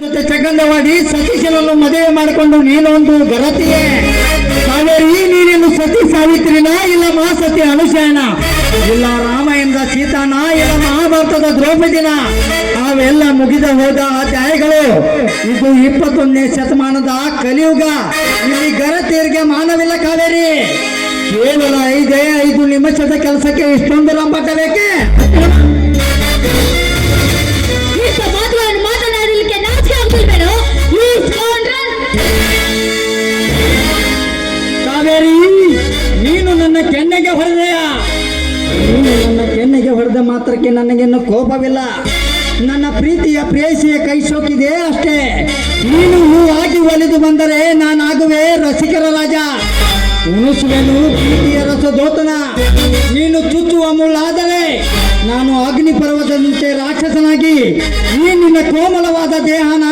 ಜೊತೆ ಚಕ್ಕಂದವಾಡಿ ಸತೀಶನನ್ನು ಮದುವೆ ಮಾಡಿಕೊಂಡು ನೀನೊಂದು ಗರತಿಯೇ. ಕಾವೇರಿ, ನೀನೇನು ಸತಿ ಸಾವಿತ್ರಿನ, ಇಲ್ಲ ಮಹಾಸತಿ ಅನುಶಯನ, ಇಲ್ಲ ರಾಮಾಯಣದ ಸೀತಾನ, ಇಲ್ಲ ಮಹಾಭಾರತದ ದ್ರೌಪದಿನ. ಅವೆಲ್ಲ ಮುಗಿದ ಹೋದ ಅಧ್ಯಾಯಗಳು. ಇದು 21ನೇ ಶತಮಾನದ ಕಲಿಯುಗ. ಇಲ್ಲಿ ಗರತಿಯರಿಗೆ ಮಾನವಿಲ್ಲ ಕಾವೇರಿ. ಕೇವಲ 5 ನಿಮಿಷದ ಕೆಲಸಕ್ಕೆ ಇಷ್ಟೊಂದು ಲಂಬಟ ಬೇಕೆ? ಕಾವೇರಿ, ನೀನು ನನ್ನ ಕೆನ್ನೆಗೆ ಹೊಡೆದೆಯ. ನೀನು ನನ್ನ ಕೆನ್ನೆಗೆ ಹೊಡೆದ ಮಾತ್ರಕ್ಕೆ ನನಗೇನು ಕೋಪವಿಲ್ಲ. ನನ್ನ ಪ್ರೀತಿಯ ಪ್ರೇಯಸಿಯ ಕೈ ಸೋಕಿದೆ ಅಷ್ಟೇ. ನೀನು ಹೂವಾಗಿ ಒಲಿದು ಬಂದರೆ ನಾನಾಗುವೆ ರಸಿಕರ ರಾಜ. ಉಣಿಸುವೆನು ಪ್ರೀತಿಯ ರಸದೋತನ. ನೀನು ಚುಚ್ಚುವ ಮುಳ್ಳಾದರೆ ನಾನು ಅಗ್ನಿ ಪರ್ವತದಂತೆ ರಾಕ್ಷಸನಾಗಿ ಈ ನಿನ್ನ ಕೋಮಲವಾದ ದೇಹನ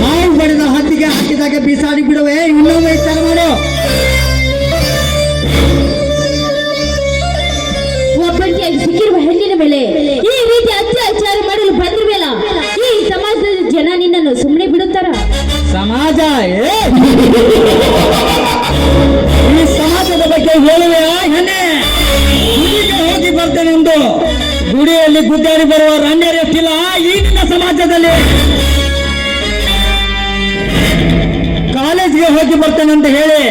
ಹಾವು ಬಡಿದ ಹದ್ದಿಗೆ ಹಾಕಿದಾಗ ಬಿಸಾಡಿ ಬಿಡುವೆ. ಇನ್ನೊಮ್ಮೆ ವಿಚಾರ ಮಾಡು. ಒಬ್ಬಟ್ಟಿಯಾಗಿ ಸಿಕ್ಕಿರುವ ಹೆಣ್ಣಿನ ಮೇಲೆ ಈ ರೀತಿ ಅತ್ಯಾಚಾರ ಮಾಡಲು ಬಂದಿರಬೇಡ. ಈ ಸಮಾಜದ ಜನ ನಿನ್ನನ್ನು ಸುಮ್ಮನೆ ಬಿಡುತ್ತಾರ? ಸಮಾಜ ಈ ಸಮಾಜದ ಬಗ್ಗೆ ಹೇಳುವೆ ಹೆಣ್ಣೆ. ಗುಡಿಗೆ ಹೋಗಿ ಬರ್ತೇನೆಂದು ಗುಡಿಯಲ್ಲಿ ಗುದ್ದಾಡಿ ಬರುವ ರಂಡೇರೆಷ್ಟಿಲ್ಲ ಈ ನಿನ್ನ ಸಮಾಜದಲ್ಲಿ. ಕಾಲೇಜ್ಗೆ ಹೋಗಿ ಬರ್ತೇನೆಂತ ಹೇಳಿ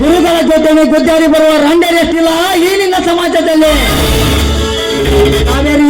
ಗುರುಗಳ ಜೊತೆ ಗುದ್ದಾಡಿ ಬರುವ ರಂಡೇರೆಷ್ಟಿಲ್ಲ ಈ ನಿನ್ನ ಸಮಾಜದಲ್ಲಿ. ಕಾವೇರಿ,